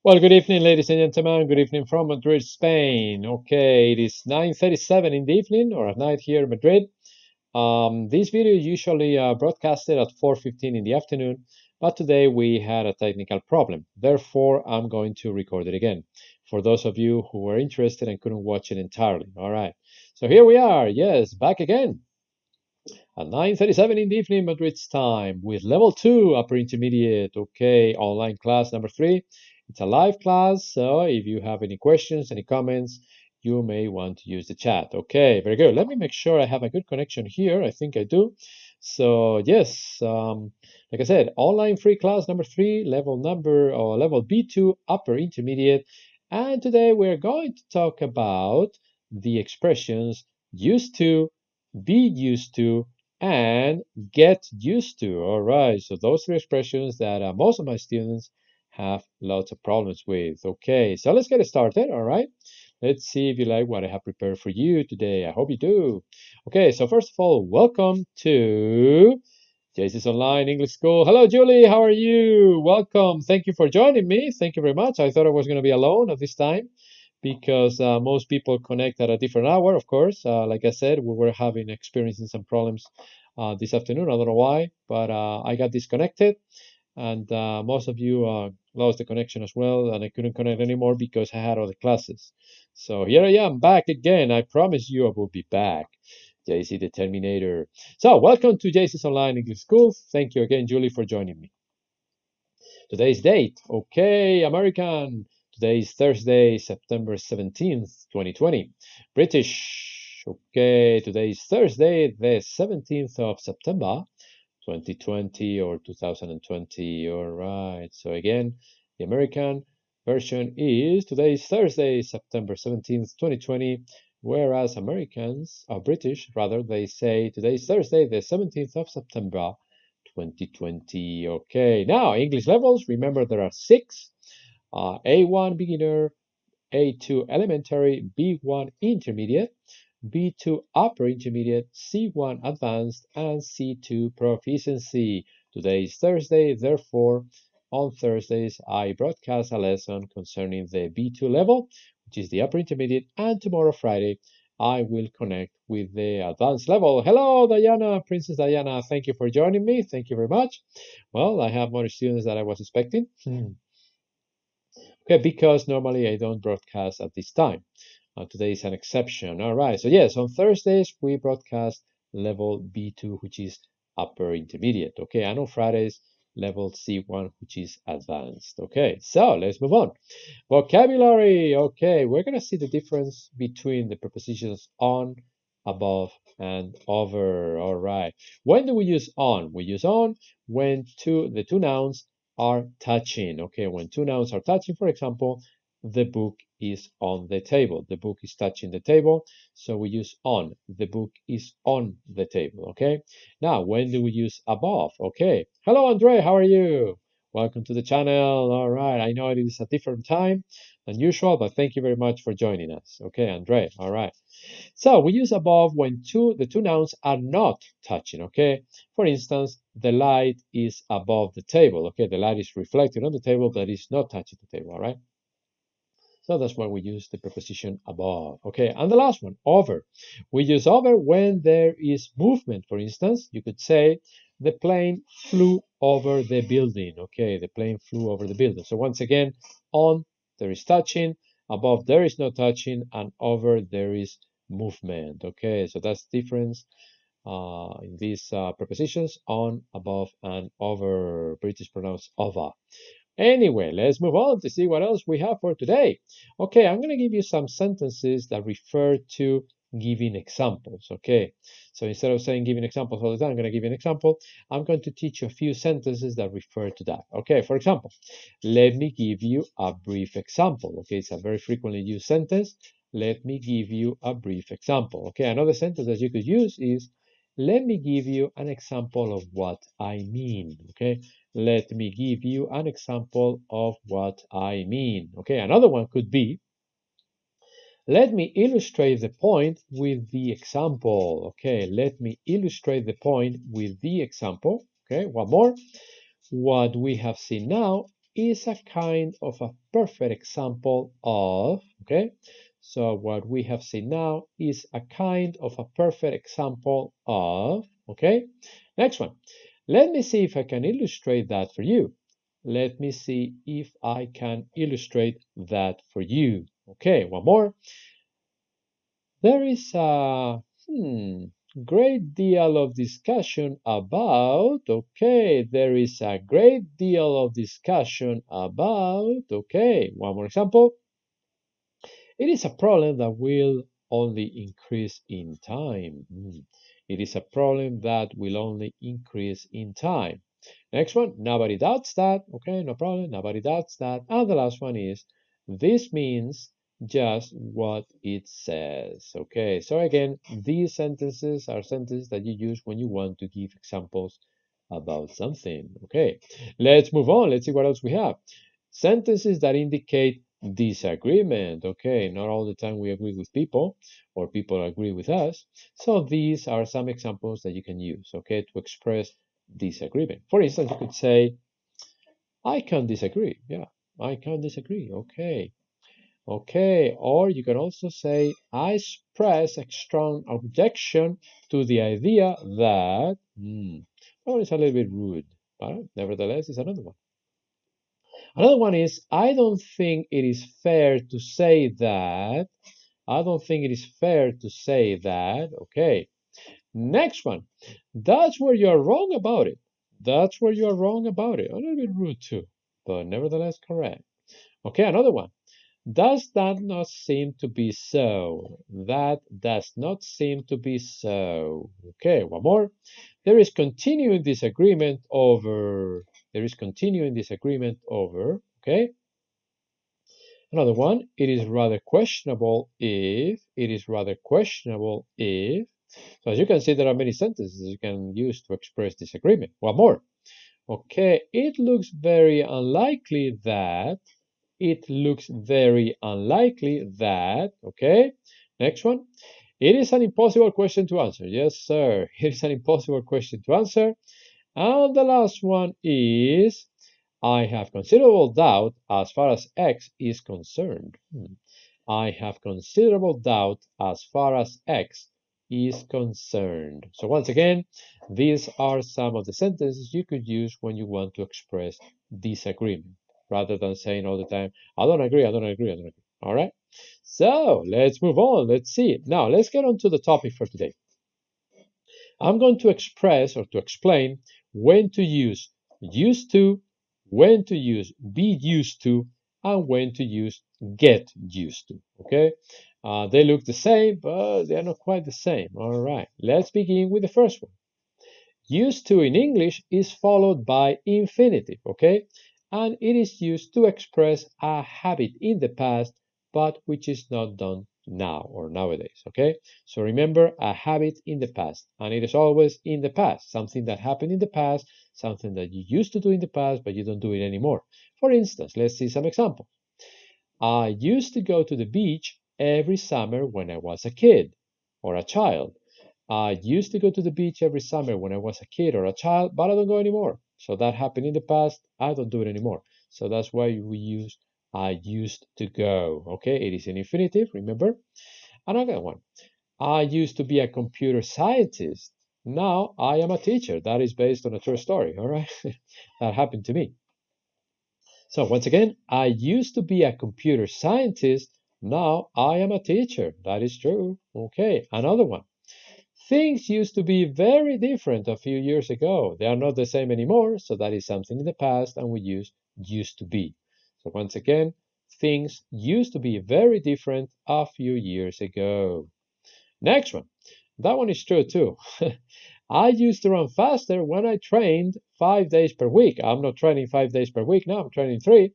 Well, good evening, ladies and gentlemen. Good evening from Madrid, Spain. Okay, it is 9:37 in the evening or at night here in Madrid. This video is usually broadcasted at 4:15 in the afternoon, but today we had a technical problem. Therefore, I'm going to record it again for those of you who were interested and couldn't watch it entirely. All right, so here we are. Yes, back again at 9:37 in the evening Madrid's time with level 2 upper intermediate. Okay, online class number 3. It's a live class, so if you have any questions, any comments, you may want to use the chat. Okay, very good. Let me make sure I have a good connection here. I think I do. So yes, like I said, online free class number 3, level B2 upper intermediate. And today we're going to talk about the expressions used to, be used to, and get used to. All right, so those three expressions that most of my students have lots of problems with. Okay, so let's get started. All right, let's see if you like what I have prepared for you today. I hope you do. Okay, so first of all, welcome to JC's Online English School. Hello, Julie. How are you? Welcome. Thank you for joining me. Thank you very much. I thought I was going to be alone at this time because most people connect at a different hour, of course. Like I said, we were experiencing some problems this afternoon. I don't know why, but I got disconnected, and most of you lost the connection as well, and I couldn't connect anymore because I had other classes. So here I am back again. I promise you I will be back. JC the Terminator. So welcome to JC's Online English School. Thank you again, Julie, for joining me. Today's date. Okay, American. Today is Thursday, September 17th, 2020. British. Okay, today is Thursday, the 17th of September, 2020 or 2020. All right. So again, the American version is today is Thursday, September 17th, 2020. Whereas Americans, or British rather, they say today is Thursday, the 17th of September, 2020. Okay, now English levels. Remember, there are six: A1 beginner, A2 elementary, B1 intermediate, B2 upper intermediate, C1 advanced, and C2 proficiency. Today is Thursday, therefore, on Thursdays, I broadcast a lesson concerning the B2 level, which is the upper intermediate, and tomorrow, Friday, I will connect with the advanced level. Hello, Diana, Princess Diana. Thank you for joining me. Thank you very much. Well, I have more students than I was expecting. Okay, because normally I don't broadcast at this time. Today is an exception. All right, so yes, on Thursdays we broadcast level B2, which is upper intermediate. Okay, and on Fridays, level C1, which is advanced. Okay, so let's move on. Vocabulary. Okay, we're going to see the difference between the prepositions on, above, and over. All right. When do we use on? We use on when the two nouns are touching. Okay, when two nouns are touching, for example, the book is on the table. The book is touching the table, so we use on. The book is on the table. Okay, now when do we use above? Okay, hello, Andre, how are you? Welcome to the channel. All right, I know it is a different time than usual, but thank you very much for joining us. Okay, Andre, all right. So we use above when the two nouns are not touching, okay? For instance, the light is above the table, okay? The light is reflected on the table, but it's not touching the table, all right? So that's why we use the preposition above, okay? And the last one, over. We use over when there is movement. For instance, you could say the plane flew over the building, okay? The plane flew over the building. So once again, on, there is touching, above, there is no touching, and over, there is movement, okay? So that's the difference in these prepositions, on, above, and over. British pronounce over. Anyway, let's move on to see what else we have for today. Okay, I'm going to give you some sentences that refer to giving examples. Okay, so instead of saying giving examples all the time, I'm going to give you an example. I'm going to teach you a few sentences that refer to that. Okay, for example, let me give you a brief example. Okay, it's a very frequently used sentence. Let me give you a brief example. Okay, another sentence that you could use is let me give you an example of what I mean. Okay, let me give you an example of what I mean. Okay, another one could be, let me illustrate the point with the example. Okay, let me illustrate the point with the example. Okay, one more. What we have seen now is a kind of a perfect example of, okay? So what we have seen now is a kind of a perfect example of, okay? Next one. Let me see if I can illustrate that for you. Let me see if I can illustrate that for you. Okay, one more. There is a great deal of discussion about, okay, there is a great deal of discussion about, okay, one more example. It is a problem that will only increase in time. It is a problem that will only increase in time. Next one, nobody doubts that. Okay, no problem, nobody doubts that. And the last one is, this means just what it says. Okay, so again, these sentences are sentences that you use when you want to give examples about something. Okay, let's move on. Let's see what else we have. Sentences that indicate disagreement. Okay, not all the time we agree with people or people agree with us. So these are some examples that you can use, okay, to express disagreement. For instance, you could say, I can't disagree. Yeah, I can't disagree. Okay. Okay, or you can also say, I express a strong objection to the idea that, oh, it's a little bit rude, but nevertheless, it's another one. Another one is, I don't think it is fair to say that. I don't think it is fair to say that. Okay. Next one. That's where you're wrong about it. That's where you're wrong about it. A little bit rude too, but nevertheless correct. Okay, another one. Does that not seem to be so? That does not seem to be so. Okay, one more. There is continuing disagreement over. There is continuing disagreement over. Okay. Another one. It is rather questionable if. It is rather questionable if. So as you can see, there are many sentences you can use to express disagreement. One more. Okay, it looks very unlikely that. It looks very unlikely that. Okay, next one. It is an impossible question to answer. Yes, sir. It is an impossible question to answer. And the last one is, I have considerable doubt as far as X is concerned. I have considerable doubt as far as X is concerned. So once again, these are some of the sentences you could use when you want to express disagreement, rather than saying all the time, I don't agree, I don't agree, I don't agree. All right? So let's move on. Let's see. Now let's get on to the topic for today. I'm going to express or to explain when to use used to, when to use be used to, and when to use get used to. Okay? They look the same, but they are not quite the same. All right, let's begin with the first one. Used to in English is followed by infinitive, okay? And it is used to express a habit in the past, but which is not done now or nowadays, okay? So remember, a habit in the past, and it is always in the past, something that happened in the past, something that you used to do in the past, but you don't do it anymore. For instance, let's see some examples. I used to go to the beach every summer when I was a kid or a child. I used to go to the beach every summer when I was a kid or a child, but I don't go anymore. So that happened in the past. I don't do it anymore. So that's why we use I used to go. Okay, it is an infinitive, remember? Another one. I used to be a computer scientist. Now I am a teacher. That is based on a true story, all right? That happened to me. So once again, I used to be a computer scientist. Now I am a teacher. That is true. Okay, another one. Things used to be very different a few years ago. They are not the same anymore, so that is something in the past, and we use used to be. So once again, things used to be very different a few years ago. Next one. That one is true too. I used to run faster when I trained 5 days per week. I'm not training 5 days per week now, I'm training 3.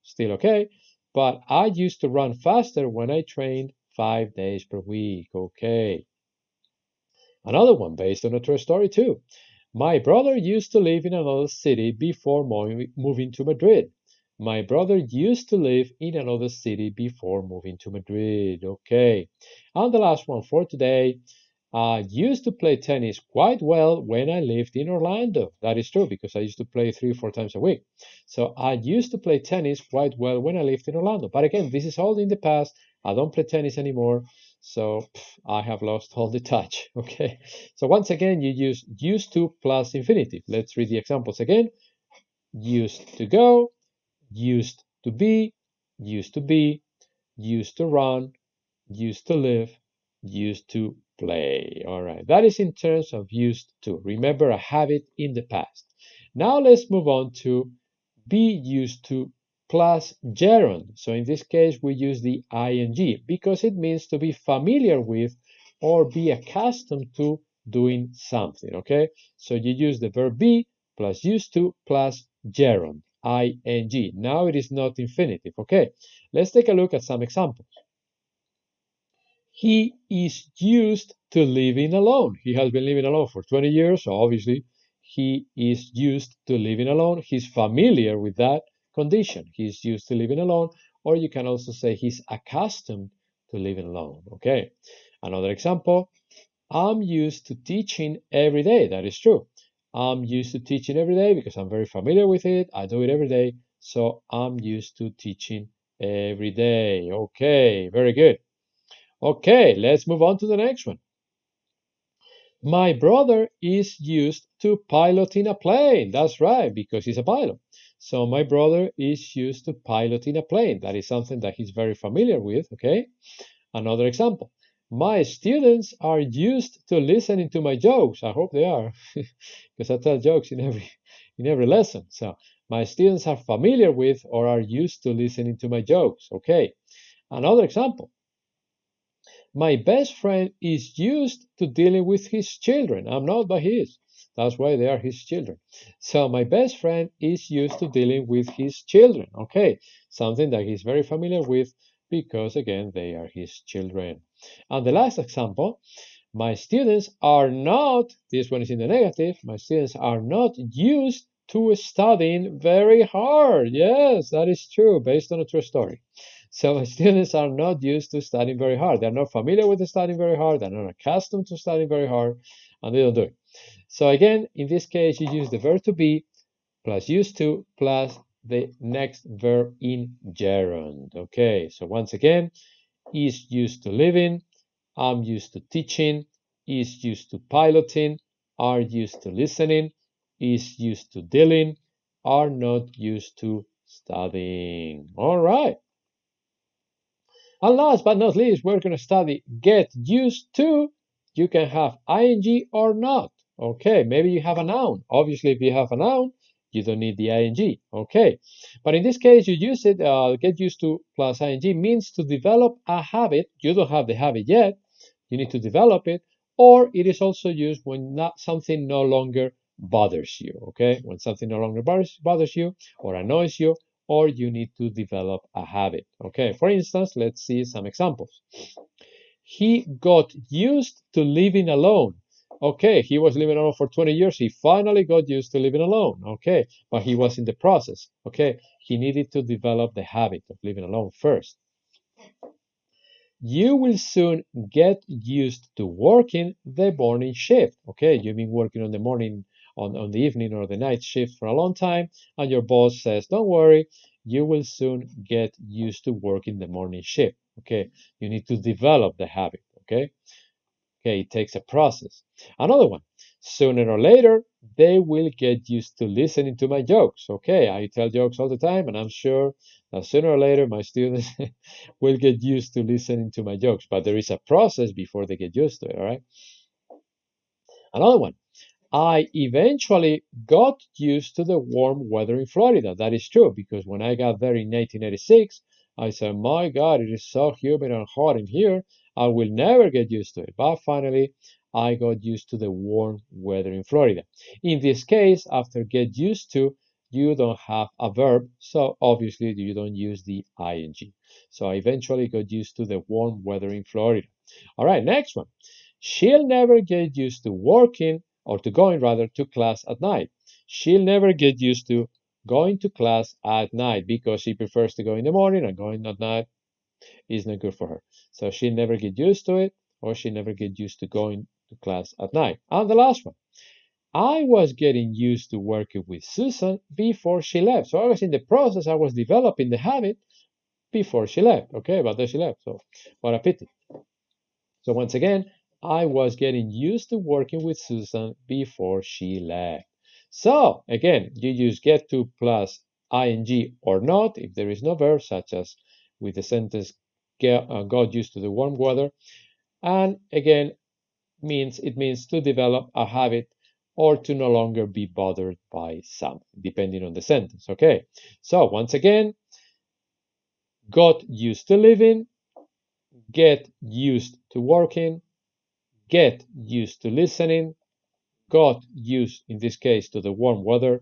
Still okay. But I used to run faster when I trained 5 days per week. Okay. Another one based on a true story too. My brother used to live in another city before moving to Madrid. My brother used to live in another city before moving to Madrid. Okay. And the last one for today. I used to play tennis quite well when I lived in Orlando. That is true because I used to play 3 or 4 times a week. So I used to play tennis quite well when I lived in Orlando. But again, this is all in the past. I don't play tennis anymore. So I have lost all the touch. Okay. So once again, you use used to plus infinitive. Let's read the examples again. Used to go, used to be, used to be, used to run, used to live, used to play. All right, that is in terms of used to. Remember a habit in the past. Now let's move on to be used to plus gerund. So in this case, we use the ing because it means to be familiar with or be accustomed to doing something, okay? So you use the verb be plus used to plus gerund, ing. Now it is not infinitive, okay? Let's take a look at some examples. He is used to living alone. He has been living alone for 20 years, so obviously he is used to living alone. He's familiar with that condition. He's used to living alone, or you can also say he's accustomed to living alone. Okay. Another example, I'm used to teaching every day. That is true. I'm used to teaching every day because I'm very familiar with it. I do it every day. So I'm used to teaching every day. Okay, very good. Okay, let's move on to the next one. My brother is used to piloting a plane. That's right, because he's a pilot. So my brother is used to piloting a plane. That is something that he's very familiar with, okay? Another example. My students are used to listening to my jokes. I hope they are, because I tell jokes in every lesson. So my students are familiar with or are used to listening to my jokes. Okay. Another example. My best friend is used to dealing with his children. I'm not, but he is. That's why they are his children. So my best friend is used to dealing with his children. Okay, something that he's very familiar with because, again, they are his children. And the last example, my students are not, this one is in the negative, my students are not used to studying very hard. Yes, that is true, based on a true story. So my students are not used to studying very hard. They're not familiar with studying very hard. They're not accustomed to studying very hard, and they don't do it. So again, in this case, you use the verb to be plus used to plus the next verb in gerund. Okay, so once again, is used to living, I'm used to teaching, is used to piloting, are used to listening, is used to dealing, are not used to studying. All right. And last but not least, we're going to study get used to. You can have ing or not. Okay, maybe you have a noun. Obviously, if you have a noun, you don't need the ing. Okay, but in this case, you use it. Get used to plus ing means to develop a habit. You don't have the habit yet. You need to develop it. Or it is also used when something no longer bothers you. Okay, when something no longer bothers you or annoys you, or you need to develop a habit. Okay, for instance, let's see some examples. He got used to living alone. Okay, he was living alone for 20 years. He finally got used to living alone. Okay, but he was in the process. Okay, he needed to develop the habit of living alone first. You will soon get used to working the morning shift. Okay, you've been working on the morning, on the evening or the night shift for a long time, and your boss says, don't worry, you will soon get used to working the morning shift. Okay, you need to develop the habit. Okay, okay, it takes a process. Another one, sooner or later, they will get used to listening to my jokes. Okay, I tell jokes all the time, and I'm sure that sooner or later my students will get used to listening to my jokes. But there is a process before they get used to it, all right? Another one, I eventually got used to the warm weather in Florida. That is true, because when I got there in 1986, I said, my God, it is so humid and hot in here. I will never get used to it. But finally, I got used to the warm weather in Florida. In this case, after get used to, you don't have a verb, so obviously you don't use the ing. So I eventually got used to the warm weather in Florida. All right, next one. She'll never get used to working or to going rather to class at night. She'll never get used to going to class at night because she prefers to go in the morning and going at night is not good for her. So she'll never get used to it or she'll never get used to going to class at night. And the last one, I was getting used to working with Susan before she left. So I was in the process, I was developing the habit before she left. Okay, but then she left. So what a pity. So once again, I was getting used to working with Susan before she left. So again, you use get to plus ing or not if there is no verb, such as with the sentence got used to the warm weather. And again, it means to develop a habit or to no longer be bothered by something, depending on the sentence. Okay, so once again, got used to living, get used to working, get used to listening, got used, in this case, to the warm weather,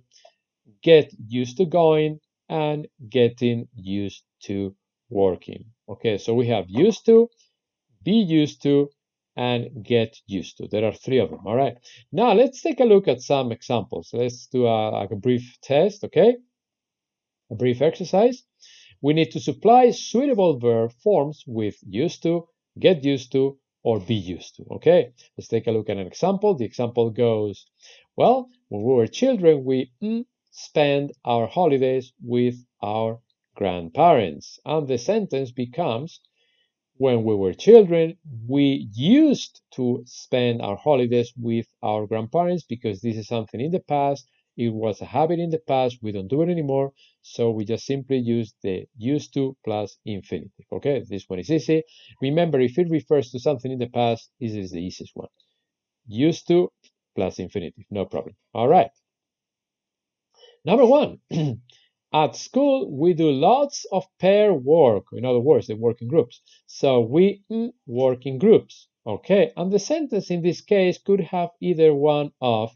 get used to going, and getting used to working. Okay, so we have used to, be used to, and get used to. There are three of them, all right? Now, let's take a look at some examples. Let's do a brief test, okay? A brief exercise. We need to supply suitable verb forms with used to, get used to, or be used to, okay? Let's take a look at an example. The example goes, well, when we were children, we spent our holidays with our grandparents. And the sentence becomes, when we were children, we used to spend our holidays with our grandparents because this is something in the past. It was a habit in the past. We don't do it anymore. So we just simply use the used to plus infinitive. Okay, this one is easy. Remember, if it refers to something in the past, this is the easiest one. Used to plus infinitive, no problem. All right. Number one, at school, we do lots of pair work. In other words, they work in groups. So we work in groups. Okay, and the sentence in this case could have either one of,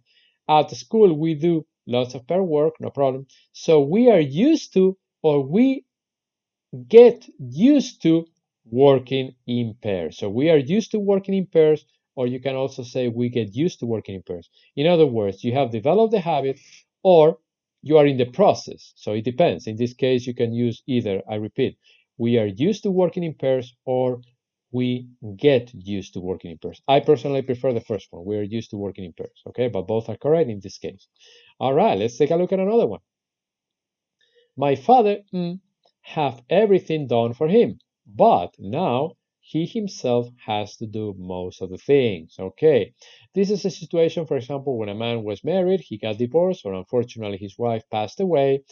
at school, we do lots of pair work, no problem. So we are used to, or we get used to working in pairs. So we are used to working in pairs, or you can also say we get used to working in pairs. In other words, you have developed the habit, or you are in the process. So it depends. In this case, you can use either, I repeat, we are used to working in pairs, or we get used to working in pairs. I personally prefer the first one. We are used to working in pairs, okay? But both are correct in this case. All right, let's take a look at another one. My father have everything done for him, but now he himself has to do most of the things. Okay, this is a situation, for example, when a man was married, he got divorced, or unfortunately his wife passed away,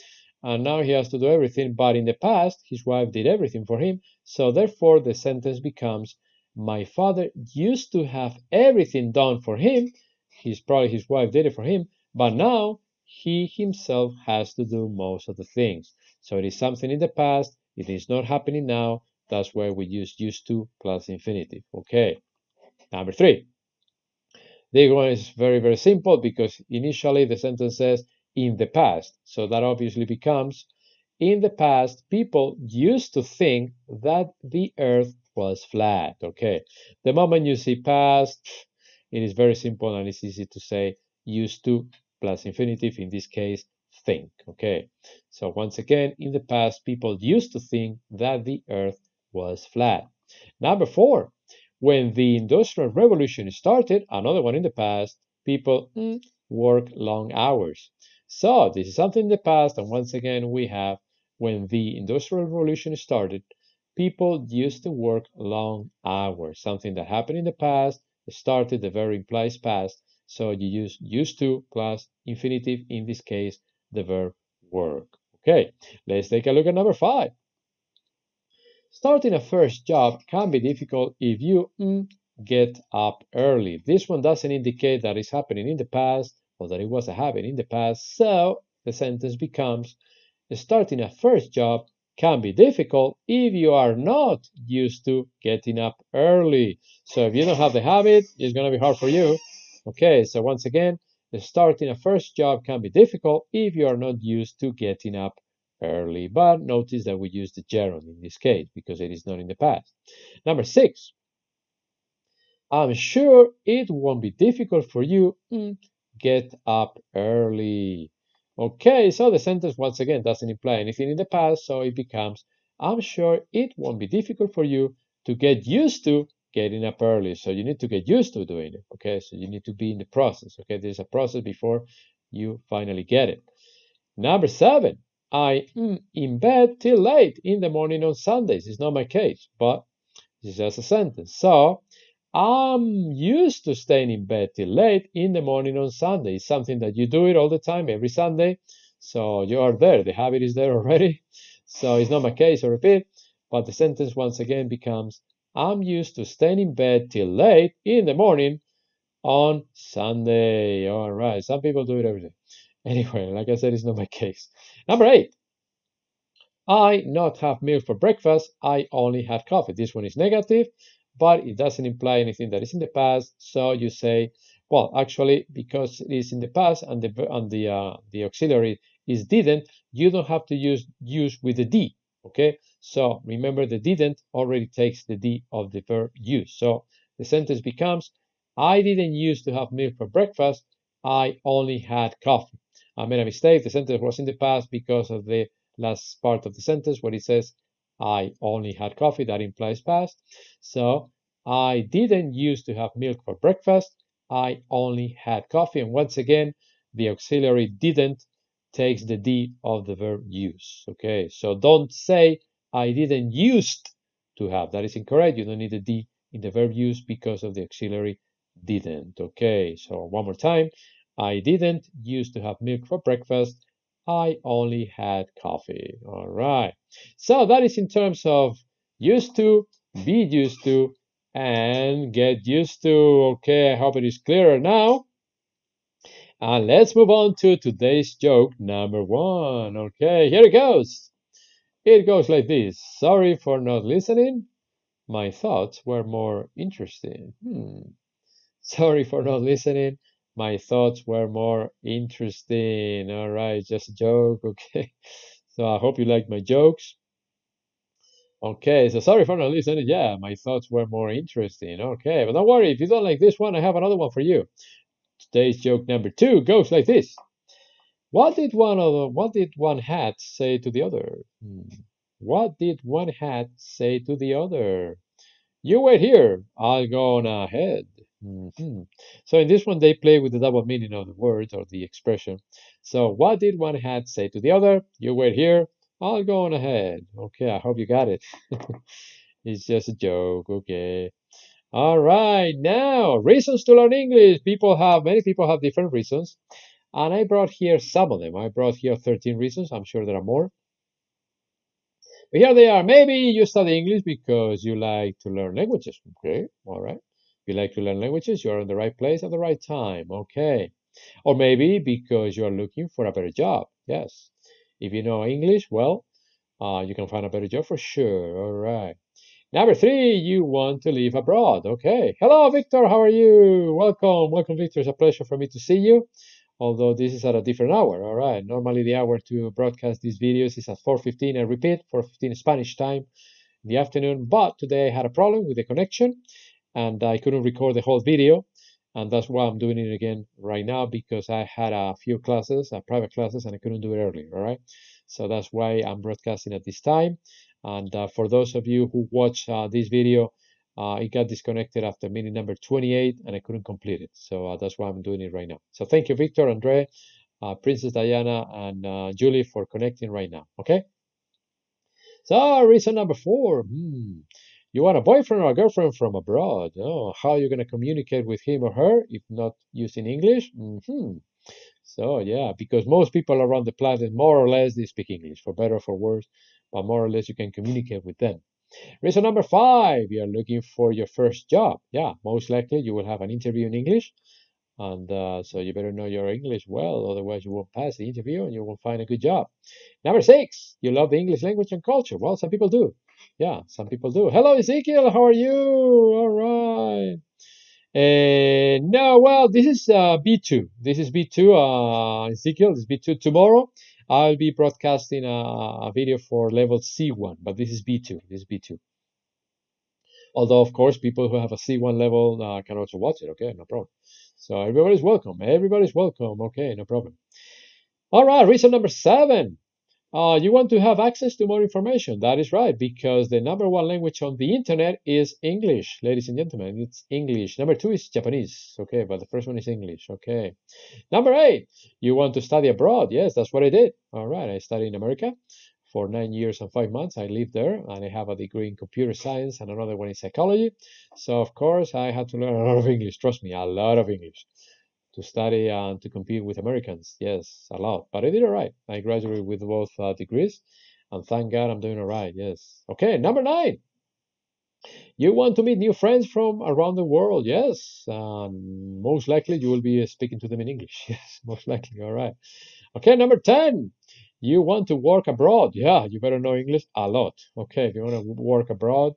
and now he has to do everything, but in the past his wife did everything for him. So therefore the sentence becomes, my father used to have everything done for him, his wife did it for him, but now he himself has to do most of the things. So it is something in the past, it is not happening now. That's why we use used to plus infinitive. Okay. Number three. This one is very, very simple because initially the sentence says in the past. So that obviously becomes, in the past, people used to think that the earth was flat. Okay. The moment you see past, it is very simple and it's easy to say used to plus infinitive, in this case, think. Okay. So once again, in the past, people used to think that the earth was flat. Number four, when the Industrial Revolution started, another one in the past, people work long hours. So this is something in the past, and once again we have, when the Industrial Revolution started, people used to work long hours. Something that happened in the past, started, the verb implies past, so you use used to plus infinitive, in this case, the verb work. Okay, let's take a look at number five. Starting a first job can be difficult if you get up early. This one doesn't indicate that it's happening in the past or that it was a habit in the past. So the sentence becomes, starting a first job can be difficult if you are not used to getting up early. So if you don't have the habit, it's going to be hard for you. Okay, so once again, starting a first job can be difficult if you are not used to getting up early, but notice that we use the gerund in this case because it is not in the past. Number six, I'm sure it won't be difficult for you get up early. Okay, so the sentence once again doesn't imply anything in the past, so it becomes, I'm sure it won't be difficult for you to get used to getting up early. So you need to get used to doing it. Okay, so you need to be in the process. Okay, there's a process before you finally get it. Number 7, I am in bed till late in the morning on Sundays. It's not my case, but it's just a sentence. So I'm used to staying in bed till late in the morning on Sunday. It's something that you do it all the time, every Sunday. So you are there. The habit is there already. So it's not my case, I repeat. But the sentence once again becomes, I'm used to staying in bed till late in the morning on Sunday. All right. Some people do it every day. Anyway, like I said, it's not my case. Number 8, I not have milk for breakfast. I only had coffee. This one is negative, but it doesn't imply anything that is in the past. So you say, well, actually, because it is in the past and the auxiliary is didn't, you don't have to use with the D. Okay. So remember, the didn't already takes the D of the verb use. So the sentence becomes, I didn't used to have milk for breakfast. I only had coffee. I made a mistake. The sentence was in the past because of the last part of the sentence where it says, I only had coffee. That implies past. So I didn't used to have milk for breakfast. I only had coffee. And once again, the auxiliary didn't takes the D of the verb use. Okay, so don't say I didn't used to have. That is incorrect. You don't need the D in the verb use because of the auxiliary didn't. Okay, so one more time. I didn't used to have milk for breakfast. I only had coffee. All right. So that is in terms of used to, be used to, and get used to. Okay, I hope it is clearer now. And let's move on to today's joke number 1. Okay, here it goes. It goes like this. Sorry for not listening. My thoughts were more interesting. Sorry for not listening. My thoughts were more interesting. All right, just a joke. Okay. So I hope you like my jokes. Okay, so sorry for not listening. Yeah, my thoughts were more interesting. Okay, but don't worry. If you don't like this one, I have another one for you. Today's joke number 2 goes like this. What did one hat say to the other? What did one hat say to the other? You wait here. I'll go on ahead. So in this one, they play with the double meaning of the word or the expression. So what did one hat say to the other? You wait here. I'll go on ahead. Okay, I hope you got it. It's just a joke. Okay. All right. Now, reasons to learn English. Many people have different reasons. And I brought here some of them. I brought here 13 reasons. I'm sure there are more. But here they are. Maybe you study English because you like to learn languages. Okay, all right. If you like to learn languages, you're in the right place at the right time. Okay. Or maybe because you're looking for a better job. Yes. If you know English, well, you can find a better job for sure. All right. Number 3, you want to live abroad. Okay. Hello, Victor. How are you? Welcome. Welcome, Victor. It's a pleasure for me to see you. Although this is at a different hour. All right. Normally the hour to broadcast these videos is at 4:15. I repeat, 4:15 Spanish time in the afternoon. But today I had a problem with the connection and I couldn't record the whole video. And that's why I'm doing it again right now because I had a few classes, private classes, and I couldn't do it earlier. All right. So that's why I'm broadcasting at this time. And for those of you who watch this video, it got disconnected after minute number 28 and I couldn't complete it. So that's why I'm doing it right now. So thank you, Victor, Andre, Princess Diana, and Julie for connecting right now. Okay. So reason number 4. You want a boyfriend or a girlfriend from abroad. Oh, how are you going to communicate with him or her if not using English? So yeah, because most people around the planet, more or less, they speak English, for better or for worse, but more or less you can communicate with them. Reason number 5, you're looking for your first job. Yeah, most likely you will have an interview in English. And so you better know your English well, otherwise you won't pass the interview and you won't find a good job. Number 6, you love the English language and culture. Well, some people do. Yeah, some people do. Hello, Ezekiel. How are you? All right. No, well, this is B2. This is B2, Ezekiel. This is B2. Tomorrow, I'll be broadcasting a video for level C1, but this is B2. This is B2. Although, of course, people who have a C1 level can also watch it. Okay, no problem. So everybody's welcome. Everybody's welcome. Okay, no problem. All right, reason number 7. You want to have access to more information. That is right, because the #1 language on the internet is English, ladies and gentlemen. It's English. #2 is Japanese. Okay, but the first one is English. Okay. #8, you want to study abroad. Yes, that's what I did. All right, I studied in America for 9 years and 5 months. I lived there, and I have a degree in computer science and another one in psychology. So, of course, I had to learn a lot of English. Trust me, a lot of English to study and to compete with Americans. Yes, a lot. But I did all right. I graduated with both degrees, and thank God I'm doing all right. Yes. Okay, #9. You want to meet new friends from around the world. Yes. Most likely you will be speaking to them in English. Yes, most likely. All right. Okay, #10. You want to work abroad. Yeah, you better know English a lot. Okay, if you want to work abroad,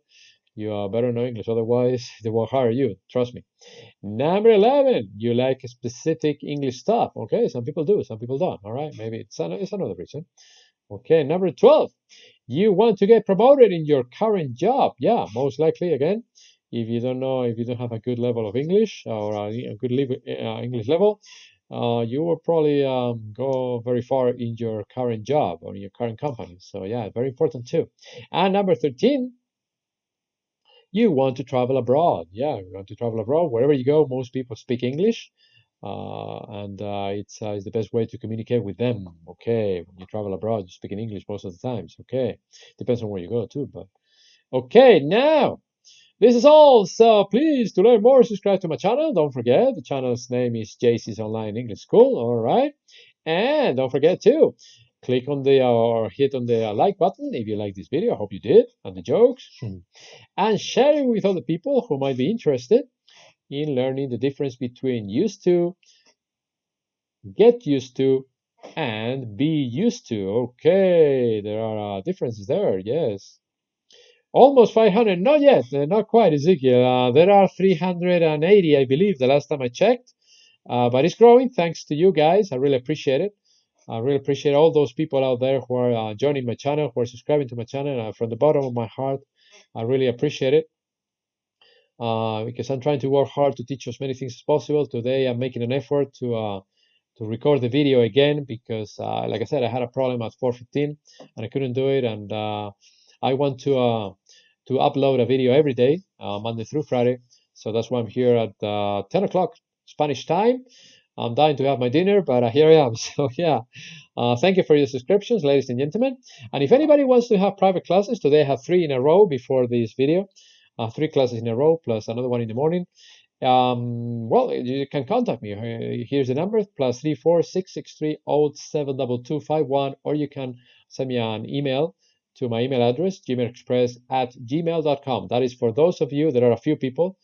you better know English. Otherwise, they won't hire you. Trust me. #11, you like specific English stuff. Okay, some people do, some people don't. All right, maybe it's another reason. Okay, #12, you want to get promoted in your current job. Yeah, most likely, again, if you don't have a good level of English or a good English level, you will probably go very far in your current job or in your current company. So yeah, very important too. And #13, you want to travel abroad. Yeah, you want to travel abroad. Wherever you go, most people speak English, and it's the best way to communicate with them. Okay, when you travel abroad, you speak in English most of the times. Okay, depends on where you go too, but okay. Now, this is all. So please, to learn more, subscribe to my channel. Don't forget, the channel's name is JC's Online English School. All right, and don't forget to click on the or hit on the like button if you like this video. I hope you did, and the jokes. And share it with other people who might be interested in learning the difference between used to, get used to, and be used to. Okay, there are differences there, yes. Almost 500, not yet, not quite, Ezekiel. There are 380, I believe, the last time I checked. But it's growing thanks to you guys. I really appreciate it. I really appreciate all those people out there who are joining my channel, who are subscribing to my channel. From the bottom of my heart, I really appreciate it. Because I'm trying to work hard to teach as many things as possible. Today, I'm making an effort to record the video again because, like I said, I had a problem at 4:15 and I couldn't do it. And I want to upload a video every day, Monday through Friday. So that's why I'm here at 10 o'clock Spanish time. I'm dying to have my dinner, but here I am. So yeah, thank you for your subscriptions, ladies and gentlemen. And if anybody wants to have private classes, today I have 3 in a row before this video. 3 classes in a row plus another one in the morning. Well, you can contact me. Here's the number: +34 663 072251, or you can send me an email to my email address, gmailexpress@gmail.com. That is for those of you. There are a few people.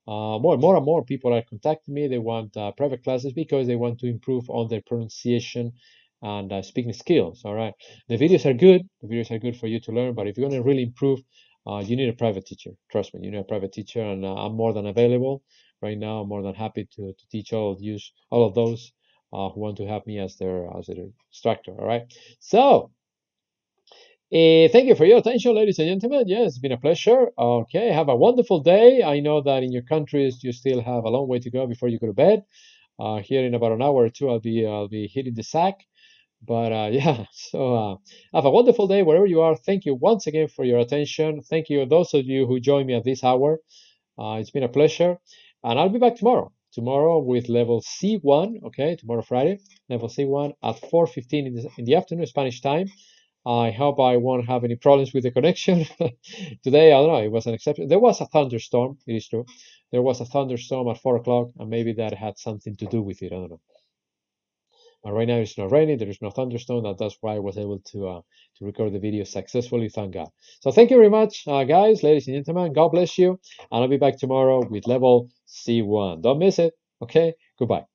More and more people are contacting me. They want private classes because they want to improve on their pronunciation and speaking skills. All right, the videos are good. The videos are good for you to learn, but if you want to really improve, you need a private teacher. Trust me, you need a private teacher, and I'm more than available right now. I'm more than happy to teach all of those who want to have me as their instructor. All right. So thank you for your attention, ladies and gentlemen. Yes, it's been a pleasure. Okay, have a wonderful day. I know that in your countries you still have a long way to go before you go to bed. Here in about an hour or two, I'll be hitting the sack. But yeah, so have a wonderful day wherever you are. Thank you once again for your attention. Thank you, those of you who joined me at this hour. It's been a pleasure. And I'll be back tomorrow. Tomorrow with level C1, okay, tomorrow Friday, level C1 at 4:15 in the afternoon, Spanish time. I hope I won't have any problems with the connection. Today, I don't know, it was an exception. There was a thunderstorm, it is true. There was a thunderstorm at 4 o'clock, and maybe that had something to do with it. I don't know. But right now it's not raining, there is no thunderstorm, and that's why I was able to record the video successfully, thank God. So thank you very much, guys, ladies and gentlemen. God bless you, and I'll be back tomorrow with level C1. Don't miss it. Okay, goodbye.